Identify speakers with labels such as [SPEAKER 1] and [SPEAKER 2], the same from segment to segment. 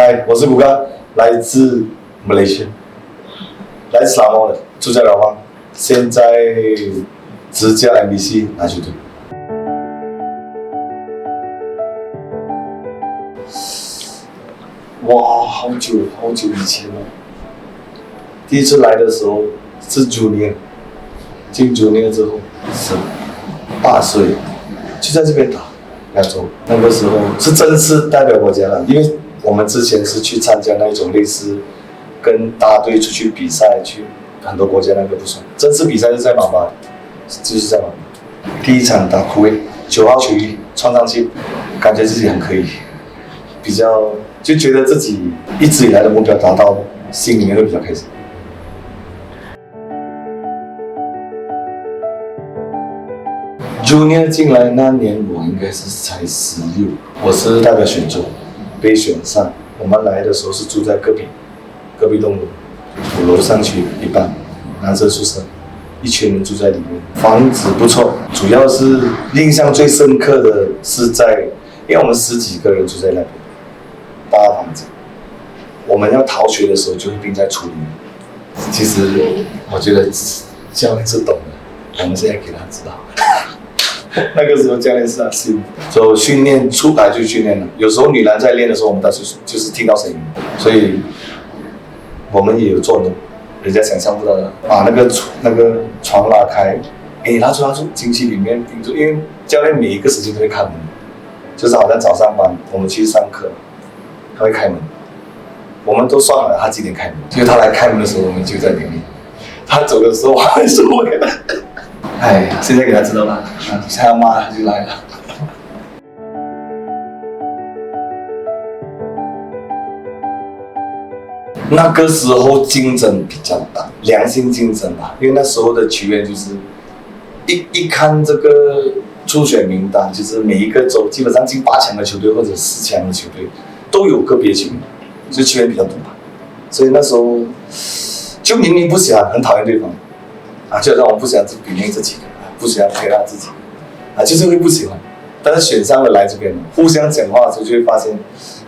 [SPEAKER 1] 嗨，我是谷歌，来自马来西亚，来自沙漠的，住在老挝，现在执教 MBC 篮球队。哇，好久以前了。第一次来的时候是9年，进9年之后18岁，就在这边打2周。那个时候是正式代表国家了，因为我们之前是去参加那种类似跟大队出去比赛，去很多国家那个不算。正式比赛是在马巴，就是在马巴。第一场打库威，9号球衣穿上去，感觉自己很可以，比较就觉得自己一直以来的目标达到，心里面会比较开心。Junior 进来那年，我应该是才16，我是代表选中，被选上。我们来的时候是住在隔壁栋5楼上去一半，男生宿舍，1群人住在里面，房子不错。主要是印象最深刻的是因为我们10几个人住在那边，大房子，我们要逃学的时候就会并在处里面。其实我觉得教练是懂的，我们现在给他知道。那个时候教练是他心，所以训练出来就训练了。有时候女篮在练的时候，我们就是听到声音，所以我们也有做的，人家想象不到的，把那个床拉开，拉出进去里面，因为教练每一个时间都会开门，就是好像早上班我们去上课，他会开门，我们都算好了他几点开门，就是他来开门的时候，我们就在里面，他走的时候还是回来。哎，现在给他知道了，他要骂他就来了。那个时候竞争比较大，良性竞争吧，因为那时候的球员就是一看这个初选名单，就是每一个州基本上进8强的球队或者4强的球队都有个别球员，所以球员比较多吧。所以那时候就明明不喜欢，很讨厌对方。就让我不喜欢比内这几个，不喜欢陪他自己，就是会不喜欢。但是选上了来这边，互相讲话的时候就会发现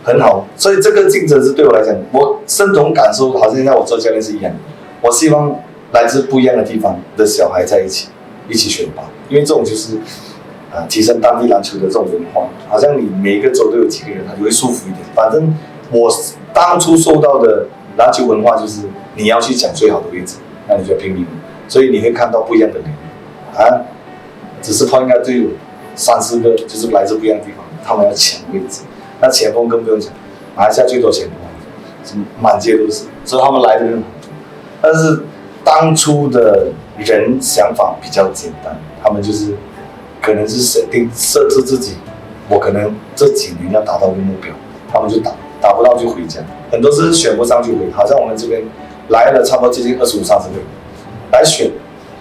[SPEAKER 1] 很好。所以这个竞争是对我来讲，我深同感受，好像现在我做教练是一样。我希望来自不一样的地方的小孩在一起选拔，因为这种就是提升当地篮球的这种文化。好像你每一个州都有几个人，他就会舒服一点。反正我当初受到的篮球文化就是你要去抢最好的位置，那你就要拼命。所以你会看到不一样的人，只是他应该都有3、4个，就是来自不一样的地方，他们要抢位置。那前锋更不用讲，马来西亚最多前锋，满街都是，所以他们来的人很多。但是当初的人想法比较简单，他们就是可能是设置自己，我可能这几年要达到一个目标，他们就打不到就回家，很多是选不上就回，好像我们这边来了差不多接近25、30个人。来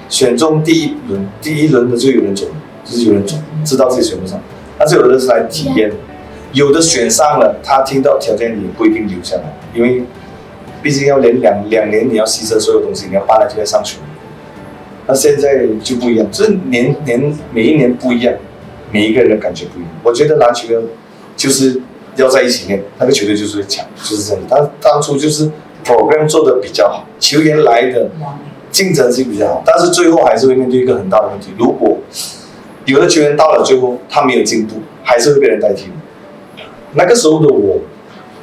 [SPEAKER 1] 选中第一轮的就有人走了，就是有人走，知道自己选不上。但是有的是来体验，有的选上了，他听到条件也不一定留下来，因为毕竟要连两年你要牺牲所有东西，你要搬来就要上学。那现在就不一样，就是每一年不一样，每一个人的感觉不一样。我觉得篮球就是要在一起练，那个球队就是会强，就是这样。他当初就是 program 做的比较好，球员来的竞争性比较好，但是最后还是会面对一个很大的问题。如果有的球员到了最后他没有进步，还是会被人代替。那个时候的我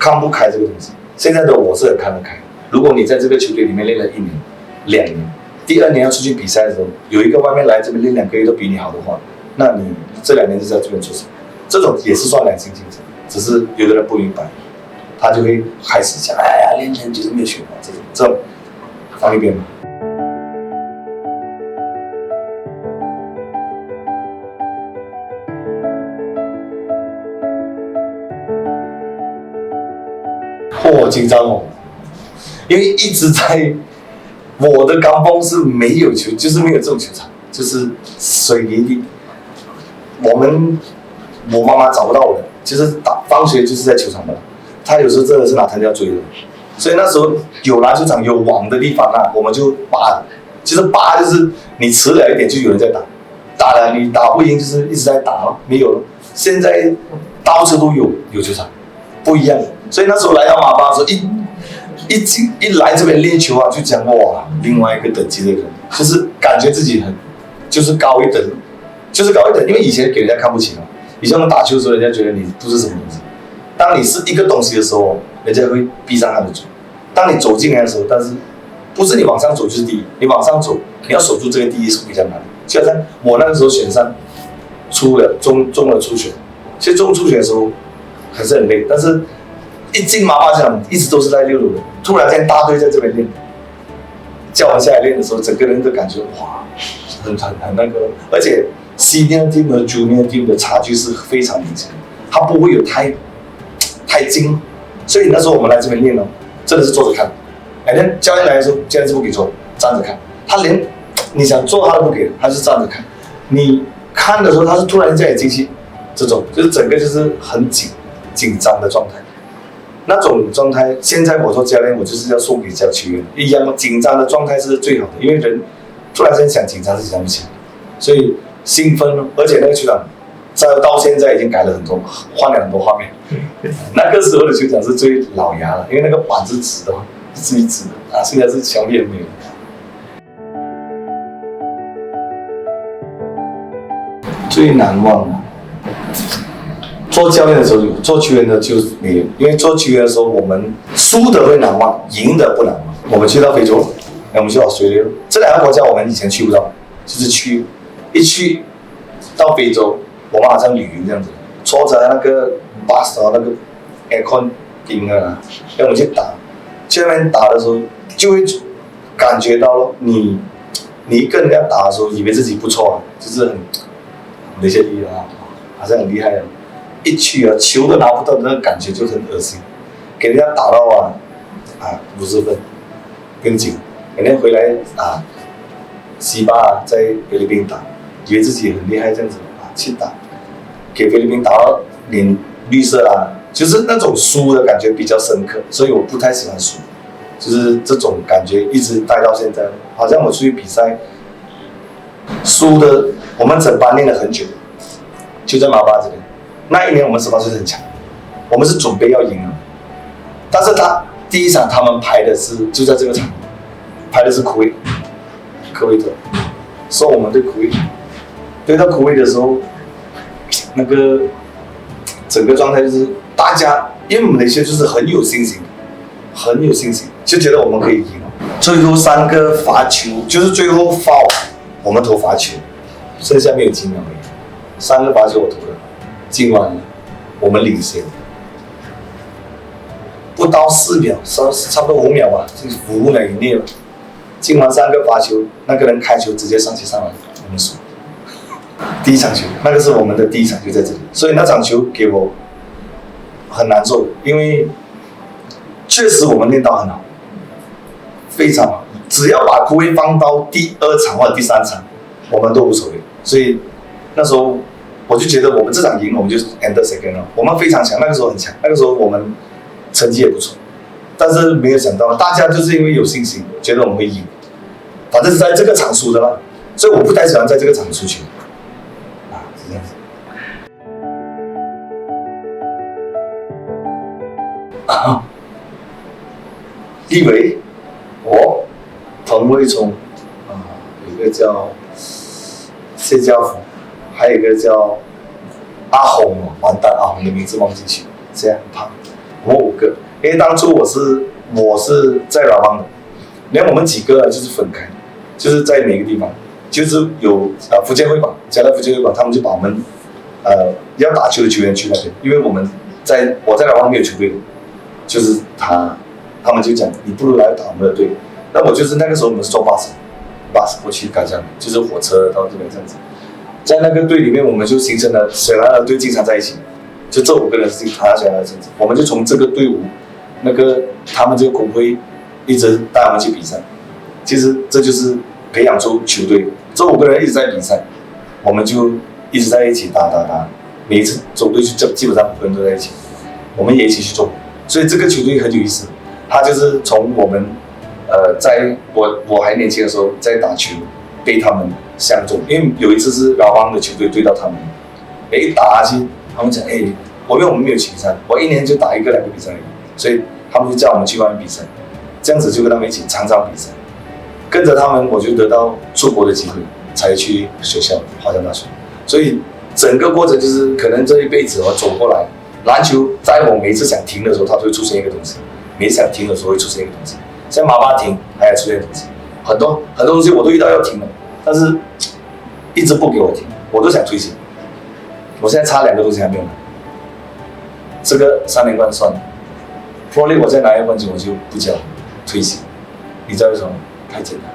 [SPEAKER 1] 看不开这个东西，现在的我是很看得开。如果你在这个球队里面练了1年、2年，第2年要出去比赛的时候，有一个外面来这边练2个月都比你好的话，那你这2年就在这边做什么？这种也是算良性竞争，只是有的人不明白，他就会开始讲，哎呀，练就是没有学好，这种放一边吧。紧张哦，因为一直在我的高峰是没有球，就是没有这种球场，就是水泥地。我妈妈找不到我的，就是放学就是在球场的，她有时候真的是拿藤条追的，所以那时候有篮球场有网的地方我们就扒，就是你迟了一点就有人在打了你打不赢就是一直在打没有了。现在到处都有球场。不一样。所以那时候来到马巴的时候，一来这边练球啊，就讲哇，另外一个等级的人，就是感觉自己就是高一等，因为以前给人家看不起嘛。以前我们打球的时候，人家觉得你不是什么东西。当你是一个东西的时候，人家会闭上他的嘴。当你走进来的时候，但是不是你往上走就是第一，你往上走，你要守住这个第一是比较难的。就好像我那个时候选上，中了初选，其实中初选的时候还是很累，但是一进马巴场一直都是在6楼的，突然间大队在这边练，叫我下来练的时候，整个人都感觉哇，很那个，而且 senior team 和 junior team 的差距是非常明显的，它不会有太精，所以那时候我们来这边练了，真的是坐着看。教练来的时候，教练是不给坐，站着看。他连你想坐他都不给，他是站着看。你看的时候，他是突然间有进去，这种就是整个就是很紧张的状态。那种状态，现在我做教练，我就是要送给球员一样，紧张的状态是最好的，因为人突然间想紧张是想不起来，所以兴奋，而且那个球场到现在已经改了很多，换了很多画面。那个时候的球场是最老牙了，因为那个板是直的，是一直的啊，现在是墙壁没有。最难忘的，做教练的时候有，做球员的就没有，因为做球员的时候我们输的会难忘，赢的不难忘。我们去到非洲，我们去Australia，这两个国家我们以前去不到，就是一去到非洲，我们好像旅游这样子，坐着那个 bus 那个 aircon 冰啊，让我们去打，去那边打的时候就会感觉到了你跟人家打的时候，以为自己不错啊，就是很那些厉害啊，好像很厉害啊，一去啊球都拿不到的那个感觉就很恶心，给人家打到50分，跟紧，每天回来西巴在菲律宾打，以为自己很厉害这样子去打，给菲律宾打到脸绿色啊，就是那种输的感觉比较深刻，所以我不太喜欢输，就是这种感觉一直带到现在。好像我出去比赛，输的我们整班练了很久，就在马巴这边。那一年我们18岁是很强，我们是准备要赢了，但是第一场他们排的是就在这个场，排的是科威特，说我们对科威，对到科威的时候，那个整个状态就是大家，因为我们那些就是很有信心，就觉得我们可以赢。最后3个罚球，就是最后foul，我们投罚球，剩下没有几秒而已，3个罚球我投了，进完了，我们领先，不到4秒，差不多5秒吧，就服务了赢定了。进完3个罚球，那个人开球直接上来，我们输。第一场球，那个是我们的第一场就在这里，所以那场球给我很难受，因为确实我们练到很好，非常好。只要把科威放到第2场或者第3场，我们都无所谓。所以那时候我就觉得我们这场赢，我们就 end second round，我们非常强，那个时候很强，那个时候我们成绩也不错，但是没有想到大家就是因为有信心，觉得我们会赢，反正是在这个场输的了，所以我不太喜欢在这个场输球。是这样子。立伟，我，彭卫聪，有一个叫谢家福，还有一个叫阿红，完蛋，阿红的名字忘记去，这样很胖，我们5个，因为当初我是在拉邦的，连我们几个就是分开，就是在每个地方，就是有福建会馆，加了福建会馆，他们就把我们要打球的球员去那边，因为我在拉邦没有球队，就是他们就讲你不如来打我们的队，那我就是那个时候我们是坐bus过去嘎江，就是火车到这边这样子，在那个队里面我们就形成了水兰的队经常在一起，就这5个人是他水兰的阵子，我们就从这个队伍，他们这个工会一直带我们去比赛，其实这就是培养出球队，这5个人一直在比赛，我们就一直在一起打，每一次走队就基本上5个人都在一起，我们也一起去做，所以这个球队很有意思，他就是从我们在我还年轻的时候在打球，被他们相中，因为有一次是拉邦的球队对到他们，一打下去，他们讲因为我们没有比赛，我一年就打1个2个比赛而已，所以他们就叫我们去外面比赛，这样子就跟他们一起常常比赛，跟着他们我就得到出国的机会，才去学校华江大学。所以整个过程就是可能这一辈子我走过来，篮球在我每一次想停的时候，它都会出现一个东西；每次想停的时候会出现一个东西。像妈妈停，还要出现东西，很多东西我都遇到要停了，但是一直不给我停，我都想退休。我现在差2个东西还没有拿，这个3连冠算了。Pro League 我再拿1个冠军我就不交，退休。你知道为什么？太简单。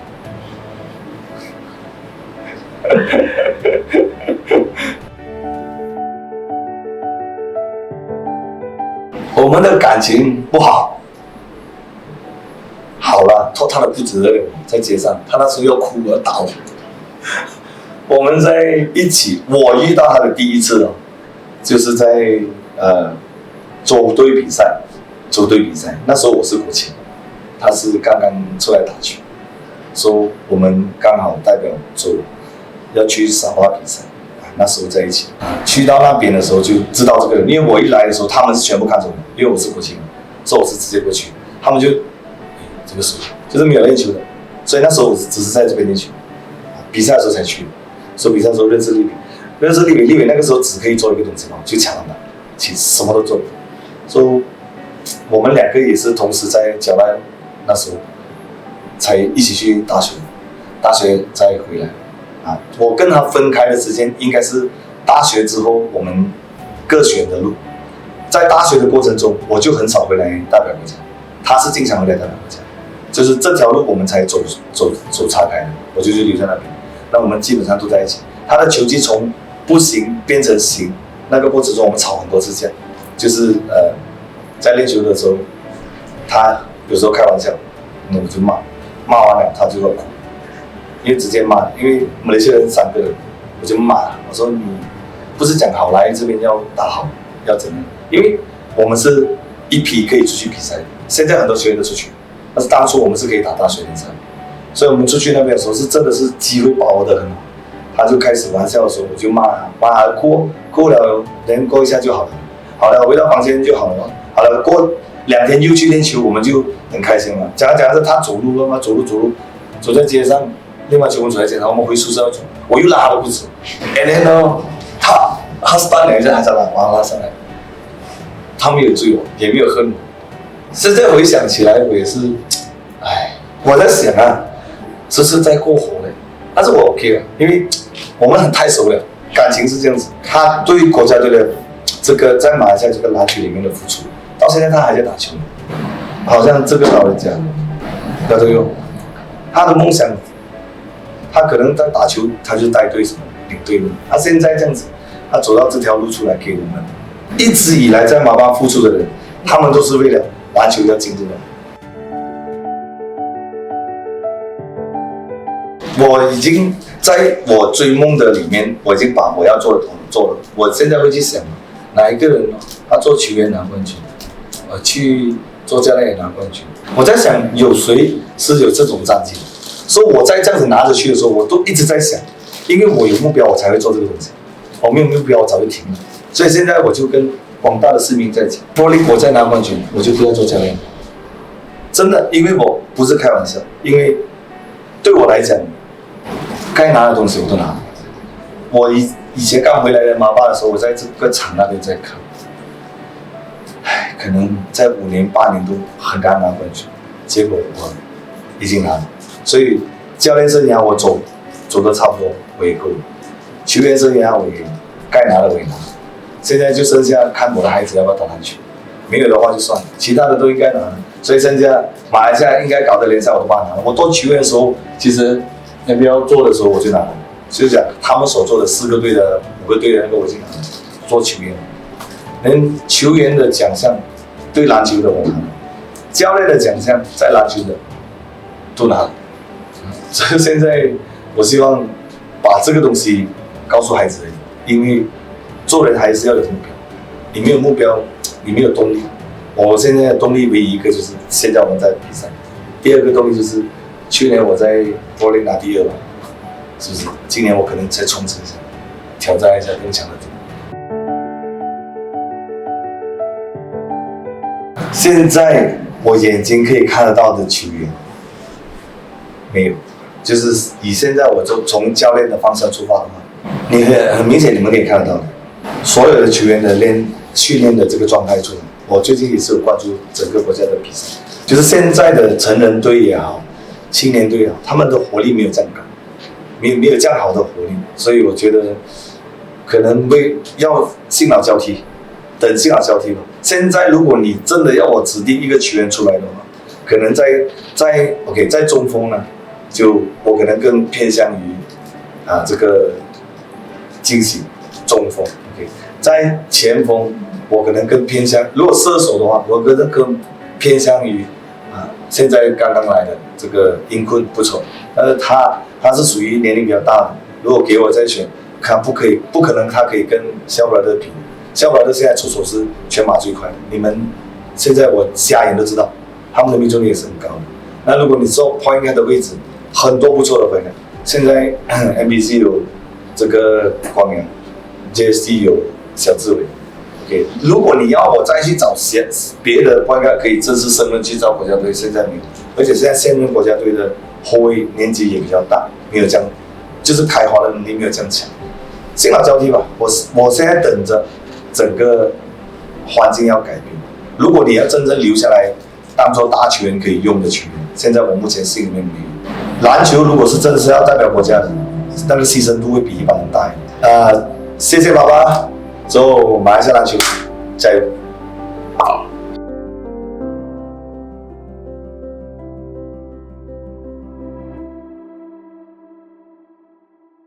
[SPEAKER 1] 我们的感情不好，好了，拖他的不止了，在街上，他那时候要哭要打我。我们在一起，我遇到他的第一次哦，就是在组队比赛，那时候我是国青，他是刚刚出来打球，所以我们刚好代表组要去沙巴比赛，那时候在一起。去到那边的时候就知道这个人，因为我一来的时候他们是全部看着我，因为我是国青，所以我是直接过去，他们就这个时候就是没有练球的，所以那时候我只是在这边练球，比赛的时候才去的。所以比赛的时候认识立伟，立伟那个时候只可以做一个东西嘛，就抢篮板，其实什么都做不到。所以我们2个也是同时在交大，那时候才一起去大学再回来。我跟他分开的时间应该是大学之后我们各选的路，在大学的过程中我就很少回来代表国家，他是经常回来代表国家，就是这条路我们才走岔开的，我就留在那边。那我们基本上都在一起。他的球技从不行变成行，那个过程中我们吵很多次架，就是在练球的时候，他有时候开玩笑，那我就骂完了他就要哭，因为直接骂，因为马来西亚人3个人，我就骂，我说你不是讲好来这边要打好，要怎样？因为我们是一批可以出去比赛的，现在很多球员都出去，但是当初我们是可以打大学联赛。所以我们出去那边的时候是真的是机会把握得很好，他就开始玩笑的时候我就骂他哭了，人过一下就好了，回到房间就好了，过2天又去练球，我们就很开心了。讲着他走路了嘛，走在街上，另外球员走在街上，我们回宿舍要走，我又拉他的裤子 ，and then 呢，他stand了一下还在拉上来，他没有追我，也没有恨我。现在回想起来，我也是，我在想这是在过火嘞，但是我 OK 了，因为我们太熟了，感情是这样子。他对国家队的这个在马来西亚这个篮球里面的付出，到现在他还在打球，好像这个老人家，他都有他的梦想，他可能在打球，他就带队什么领队的，他现在这样子，他走到这条路出来给我们，一直以来在马巴付出的人，他们都是为了篮球要进步的。我已经在我追梦的里面，我已经把我要做的做了。我现在会去想，哪一个人他做球员拿冠军，去做教练也拿冠军。我在想，有谁是有这种战绩？所以我在这样子拿着去的时候，我都一直在想，因为我有目标，我才会做这个东西。我没有目标，我早就停了。所以现在我就跟广大的市民在讲，玻璃我再拿冠军，我就不要做教练。真的，因为我不是开玩笑，因为对我来讲。该拿的东西我都拿了。我以前刚回来的马巴的时候，我在这个场那边在看，可能在5年8年都很难拿冠军，结果我已经拿了。所以教练生涯我走的差不多，我也够了。球员生涯我也该拿的我也拿了。现在就剩下看我的孩子要不要打篮球，没有的话就算了，其他的都应该拿了。所以剩下马来西亚应该搞的联赛我都帮他拿了。我做球员的时候，其实。NBA 做的时候我就拿了，就是讲他们所做的4个队的5个队的那个我就拿了，做球员，连球员的奖项对篮球的我拿了，教练的奖项在篮球的都拿了，所以现在我希望把这个东西告诉孩子，因为做人还是要有目标，你没有目标，你没有动力。我现在的动力唯一一个就是现在我们在比赛，第2个动力就是。去年我在柏林拿第2嘛，是不是？今年我可能再冲刺一下，挑战一下更强的队。现在我眼睛可以看得到的球员没有，就是以现在我就从教练的方向出发的话，你很明显你们可以看得到的，所有的球员的训练的这个状态出来。我最近也是有关注整个国家的比赛，就是现在的成人队也好，青年队也好，他们的活力没有这样高，没有这样好的活力，所以我觉得可能要新老交替，等新老交替吧。现在如果你真的要我指定一个球员出来的话，可能在中锋呢，就我可能更偏向于这个惊喜中锋 ，OK， 在前锋我可能更偏向，如果射手的话，我可能更偏向于现在刚刚来的这个英坤不错，但是他是属于年龄比较大的，如果给我再选，不可能他可以跟肖布拉德比。肖布拉德现在出手是全马最快的，你们现在我瞎眼都知道，他们的命中率也是很高的。那如果你说 point guard 的位置，很多不错的 point guard， 现在 NBC 有这个光阳 ，JSC 有小志伟 ，OK， 如果你要我再去找别的 point guard 可以正式升任去找国家队，现在没有，而且现在现任国家队的后卫年纪也比较大，没有这样，就是开花的能力没有这样强。新老交替吧，我现在等着整个环境要改变。如果你要真正留下来当做大球员可以用的球员，现在我目前心里面没有。篮球如果是真的是要代表国家的，那个牺牲度会比一般人大一点。谢谢爸爸，之后马来西亚篮球加油！好。